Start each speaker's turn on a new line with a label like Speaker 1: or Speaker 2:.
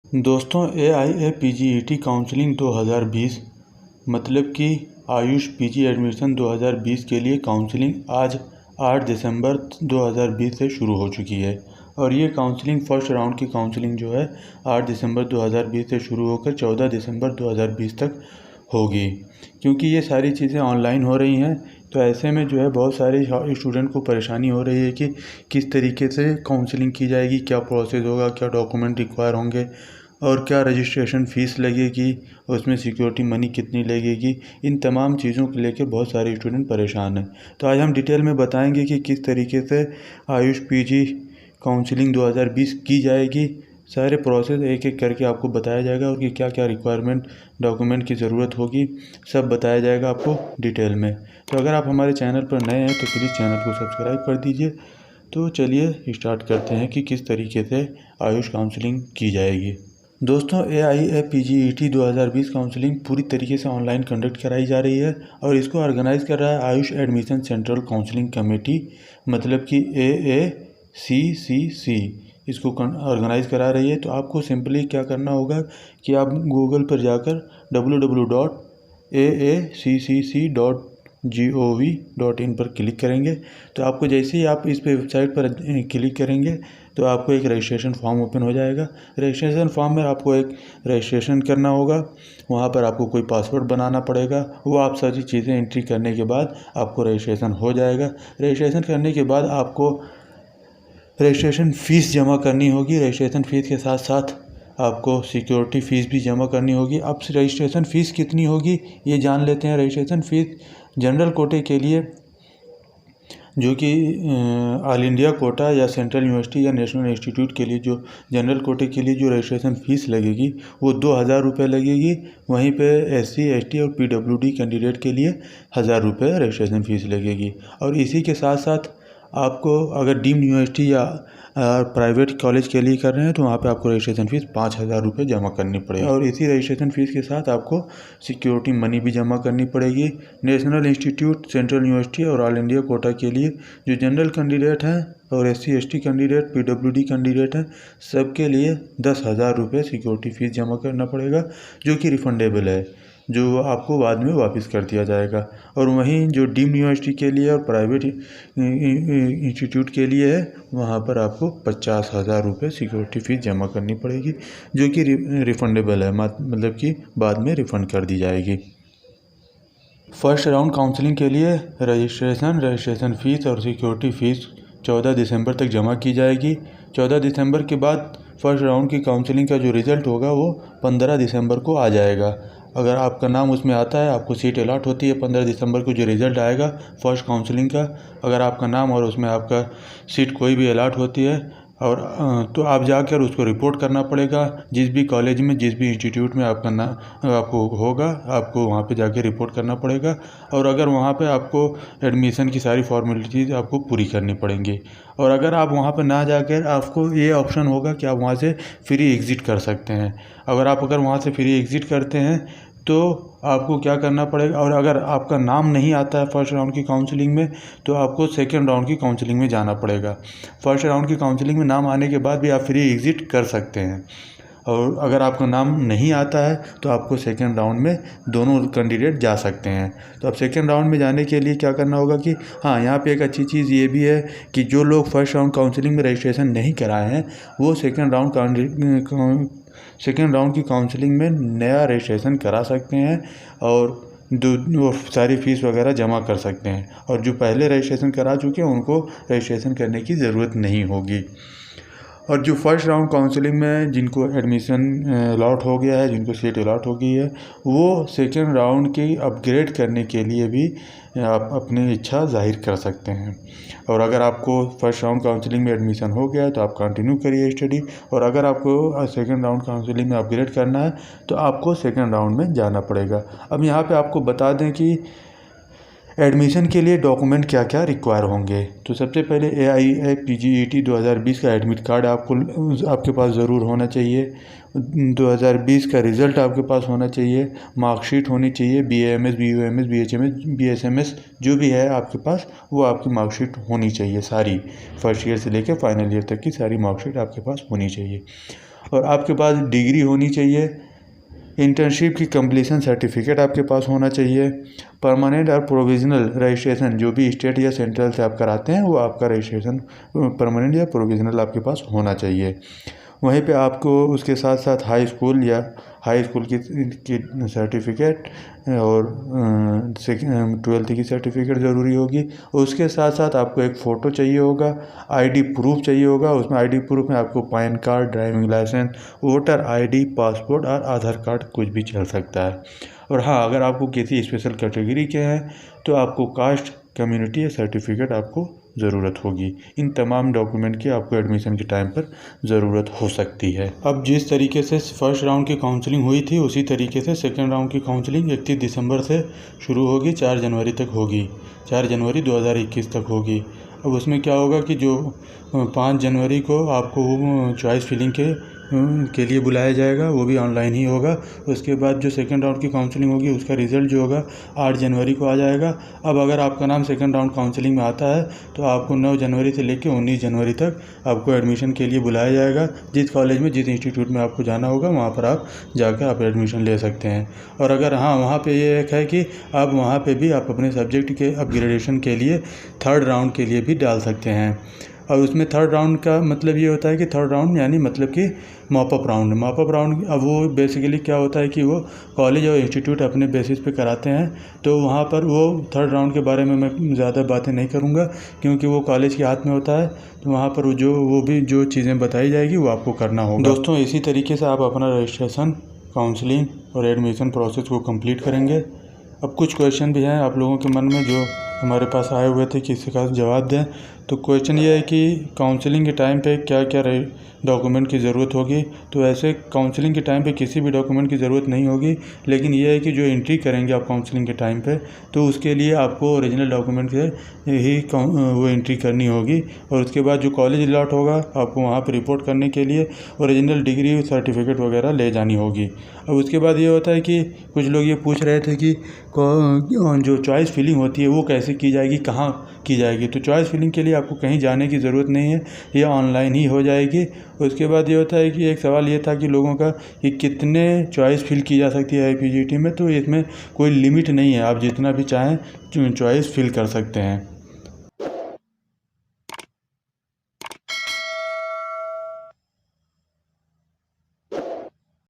Speaker 1: दोस्तों AIAPGET counselling 2020 मतलब कि आयुष पीजी एडमिशन 2020 के लिए काउंसलिंग आज 8 दिसंबर 2020 से शुरू हो चुकी है। और ये काउंसलिंग फर्स्ट राउंड की काउंसलिंग जो है 8 दिसंबर 2020 से शुरू होकर 14 दिसंबर 2020 तक होगी। क्योंकि ये सारी चीज़ें ऑनलाइन हो रही हैं तो ऐसे में जो है बहुत सारे स्टूडेंट को परेशानी हो रही है कि किस तरीके से काउंसलिंग की जाएगी, क्या प्रोसेस होगा, क्या डॉक्यूमेंट रिक्वायर होंगे और क्या रजिस्ट्रेशन फ़ीस लगेगी, उसमें सिक्योरिटी मनी कितनी लगेगी। इन तमाम चीज़ों को लेकर बहुत सारे स्टूडेंट परेशान हैं। तो आज हम डिटेल में बताएंगे कि किस तरीके से आयुष पीजी काउंसलिंग 2020 की जाएगी। सारे प्रोसेस एक एक करके आपको बताया जाएगा और कि क्या क्या रिक्वायरमेंट डॉक्यूमेंट की ज़रूरत होगी, सब बताया जाएगा आपको डिटेल में। तो अगर आप हमारे चैनल पर नए हैं तो प्लीज़ चैनल को सब्सक्राइब कर दीजिए। तो चलिए स्टार्ट करते हैं कि किस तरीके से आयुष काउंसलिंग की जाएगी। दोस्तों AIAPGET 2020 काउंसलिंग पूरी तरीके से ऑनलाइन कंडक्ट कराई जा रही है और इसको ऑर्गेनाइज कर रहा है Ayush admission central counselling committee मतलब कि AACCC इसको ऑर्गेनाइज करा रही है। तो आपको सिंपली क्या करना होगा कि आप गूगल पर जाकर www.aacc.gov.in पर क्लिक करेंगे। तो आपको जैसे ही आप इस वेबसाइट पर क्लिक करेंगे तो आपको एक रजिस्ट्रेशन फॉर्म ओपन हो जाएगा। रजिस्ट्रेशन फॉर्म में आपको एक रजिस्ट्रेशन करना होगा, वहाँ पर आपको कोई पासवर्ड बनाना पड़ेगा। वो आप सारी चीज़ें एंट्री करने के बाद आपको रजिस्ट्रेशन हो जाएगा। रजिस्ट्रेशन करने के बाद आपको रजिस्ट्रेशन फ़ीस जमा करनी होगी। रजिस्ट्रेशन फ़ीस के साथ साथ आपको सिक्योरिटी फ़ीस भी जमा करनी होगी। अब रजिस्ट्रेशन फ़ीस कितनी होगी ये जान लेते हैं। रजिस्ट्रेशन फ़ीस जनरल कोटे के लिए जो कि ऑल इंडिया कोटा या सेंट्रल यूनिवर्सिटी या नेशनल इंस्टीट्यूट के लिए जो जनरल कोटे के लिए जो रजिस्ट्रेशन फ़ीस लगेगी वो 2000 रुपये लगेगी। वहीं पे SC ST और PWD कैंडिडेट के लिए 1000 रुपये रजिस्ट्रेशन फ़ीस लगेगी। और इसी के साथ साथ आपको अगर डीम्ड यूनिवर्सिटी या प्राइवेट कॉलेज के लिए कर रहे हैं तो वहाँ पे आपको रजिस्ट्रेशन फ़ीस 5000 रुपये जमा करनी पड़ेगी। और इसी रजिस्ट्रेशन फ़ीस के साथ आपको सिक्योरिटी मनी भी जमा करनी पड़ेगी। नेशनल इंस्टीट्यूट, सेंट्रल यूनिवर्सिटी और ऑल इंडिया कोटा के लिए जो जनरल कैंडिडेट हैं और SC ST candidate, PWD candidate हैं, सबके लिए 10,000 रुपये सिक्योरिटी फ़ीस जमा करना पड़ेगा जो कि रिफंडेबल है, जो आपको बाद में वापस कर दिया जाएगा। और वहीं जो डीम्ड यूनिवर्सिटी के लिए और प्राइवेट इंस्टीट्यूट के लिए है वहाँ पर आपको 50,000 रुपये सिक्योरिटी फ़ीस जमा करनी पड़ेगी जो कि रिफंडेबल है, मतलब कि बाद में रिफ़ंड कर दी जाएगी। फर्स्ट राउंड काउंसलिंग के लिए रजिस्ट्रेशन फ़ीस और सिक्योरिटी फ़ीस 14 दिसंबर तक जमा की जाएगी। 14 दिसंबर के बाद फर्स्ट राउंड की काउंसलिंग का जो रिज़ल्ट होगा वो 15 दिसंबर को आ जाएगा। अगर आपका नाम उसमें आता है, आपको सीट अलॉट होती है 15 दिसंबर को जो रिज़ल्ट आएगा फर्स्ट काउंसलिंग का, अगर आपका नाम और उसमें आपका सीट कोई भी अलॉट होती है और तो आप जाकर उसको रिपोर्ट करना पड़ेगा। जिस भी कॉलेज में, जिस भी इंस्टीट्यूट में आपका नाम आपको होगा, आपको वहाँ पे जाके रिपोर्ट करना पड़ेगा। और अगर वहाँ पे आपको एडमिशन की सारी फॉर्मेलिटीज़ आपको पूरी करनी पड़ेंगी। और अगर आप वहाँ पर ना जाकर, आपको ये ऑप्शन होगा कि आप वहाँ से फ्री एग्ज़िट कर सकते हैं। अगर वहाँ से फ्री एग्ज़िट करते हैं तो आपको क्या करना पड़ेगा, और अगर आपका नाम नहीं आता है फर्स्ट राउंड की काउंसलिंग में तो आपको सेकंड राउंड की काउंसलिंग में जाना पड़ेगा। फर्स्ट राउंड की काउंसलिंग में नाम आने के बाद भी आप फ्री एग्ज़िट कर सकते हैं। और अगर आपका नाम नहीं आता है तो आपको सेकंड राउंड में दोनों कैंडिडेट जा सकते हैं। तो अब सेकंड राउंड में जाने के लिए क्या करना होगा कि हाँ, यहाँ पे एक अच्छी चीज़ ये भी है कि जो लोग फर्स्ट राउंड काउंसलिंग में रजिस्ट्रेशन नहीं कराए हैं वो सेकंड राउंड की काउंसलिंग में नया रजिस्ट्रेशन करा सकते हैं और वो सारी फ़ीस वगैरह जमा कर सकते हैं। और जो पहले रजिस्ट्रेशन करा चुके हैं उनको रजिस्ट्रेशन करने की ज़रूरत नहीं होगी। और जो फर्स्ट राउंड काउंसलिंग में जिनको एडमिशन अलॉट हो गया है, जिनको सीट अलॉट हो गई है, वो सेकेंड राउंड की अपग्रेड करने के लिए भी आप अपनी इच्छा जाहिर कर सकते हैं। और अगर आपको फर्स्ट राउंड काउंसलिंग में एडमिशन हो गया है तो आप कंटिन्यू करिए स्टडी, और अगर आपको सेकेंड राउंड काउंसलिंग में अपग्रेड करना है तो आपको सेकेंड राउंड में जाना पड़ेगा। अब यहाँ पे आपको बता दें कि एडमिशन के लिए डॉक्यूमेंट क्या क्या रिक्वायर होंगे। तो सबसे पहले AIAPGET 2020 का एडमिट कार्ड आपके पास ज़रूर होना चाहिए। 2020 का रिज़ल्ट आपके पास होना चाहिए। मार्कशीट होनी चाहिए, BAMS, BUMS, BHMS, BSMS जो भी है आपके पास वो आपकी मार्कशीट होनी चाहिए। सारी फर्स्ट ईयर से लेकर फाइनल ईयर तक की सारी मार्कशीट आपके पास होनी चाहिए। और आपके पास डिग्री होनी चाहिए। इंटर्नशिप की कंप्लीशन सर्टिफिकेट आपके पास होना चाहिए। परमानेंट और प्रोविज़नल रजिस्ट्रेशन जो भी स्टेट या सेंट्रल से आप कराते हैं वो आपका रजिस्ट्रेशन परमानेंट या प्रोविज़नल आपके पास होना चाहिए। वहीं पे आपको उसके साथ साथ हाई स्कूल की सर्टिफिकेट और 12th की सर्टिफिकेट ज़रूरी होगी। उसके साथ साथ आपको एक फ़ोटो चाहिए होगा, आईडी प्रूफ चाहिए होगा। उसमें आईडी प्रूफ में आपको PAN card, driving licence, voter ID, passport और आधार कार्ड कुछ भी चल सकता है। और हाँ, अगर आपको किसी स्पेशल कैटेगरी के हैं तो आपको कास्ट कम्युनिटी सर्टिफिकेट आपको ज़रूरत होगी। इन तमाम डॉक्यूमेंट की आपको एडमिशन के टाइम पर ज़रूरत हो सकती है। अब जिस तरीके से फर्स्ट राउंड की काउंसलिंग हुई थी उसी तरीके से सेकेंड राउंड की काउंसलिंग 31 दिसंबर से शुरू होगी, 4 जनवरी तक होगी, 4 जनवरी 2021 तक होगी। अब उसमें क्या होगा कि जो 5 जनवरी को आपको चॉइस फिलिंग के लिए बुलाया जाएगा, वो भी ऑनलाइन ही होगा। उसके बाद जो सेकंड राउंड की काउंसलिंग होगी उसका रिज़ल्ट जो होगा 8 जनवरी को आ जाएगा। अब अगर आपका नाम सेकंड राउंड काउंसलिंग में आता है तो आपको 9 जनवरी से लेकर 19 जनवरी तक आपको एडमिशन के लिए बुलाया जाएगा। जिस कॉलेज में, जिस इंस्टीट्यूट में आपको जाना होगा वहाँ पर आप जाकर आप एडमिशन ले सकते हैं। और अगर हाँ, वहाँ पर ये एक है कि आप वहाँ पर भी आप अपने सब्जेक्ट के अपग्रेडेशन के लिए थर्ड राउंड के लिए भी डाल सकते हैं। और उसमें थर्ड राउंड का मतलब ये होता है कि थर्ड राउंड यानी मतलब कि मॉपअप राउंड। अब वो बेसिकली क्या होता है कि वो कॉलेज और इंस्टीट्यूट अपने बेसिस पे कराते हैं। तो वहाँ पर वो थर्ड राउंड के बारे में मैं ज़्यादा बातें नहीं करूँगा क्योंकि वो कॉलेज के हाथ में होता है। तो वहाँ पर जो चीज़ें बताई जाएगी वो आपको करना होगा। दोस्तों, इसी तरीके से आप अपना रजिस्ट्रेशन, काउंसलिंग और एडमिशन प्रोसेस को कंप्लीट करेंगे। अब कुछ क्वेश्चन भी हैं आप लोगों के मन में जो हमारे पास आए हुए थे कि इसका जवाब दें। तो क्वेश्चन ये है कि काउंसलिंग के टाइम पे क्या क्या डॉक्यूमेंट की ज़रूरत होगी। तो ऐसे काउंसलिंग के टाइम पे किसी भी डॉक्यूमेंट की ज़रूरत नहीं होगी, लेकिन ये है कि जो एंट्री करेंगे आप काउंसलिंग के टाइम पे तो उसके लिए आपको ओरिजिनल डॉक्यूमेंट से ही वो एंट्री करनी होगी। और उसके बाद जो कॉलेज अलॉट होगा आपको वहाँ पर रिपोर्ट करने के लिए ओरिजिनल डिग्री सर्टिफिकेट वगैरह ले जानी होगी। अब उसके बाद ये होता है कि कुछ लोग ये पूछ रहे थे कि जो चॉइस फिलिंग होती है वो कैसे की जाएगी, कहाँ की जाएगी। तो चॉइस फिलिंग के लिए आपको कहीं जाने की ज़रूरत नहीं है, ये ऑनलाइन ही हो जाएगी। उसके बाद ये होता है कि एक सवाल ये था कि लोगों का कि कितने चॉइस फिल की जा सकती है IPGT में। तो इसमें कोई लिमिट नहीं है, आप जितना भी चाहें चॉइस फिल कर सकते हैं।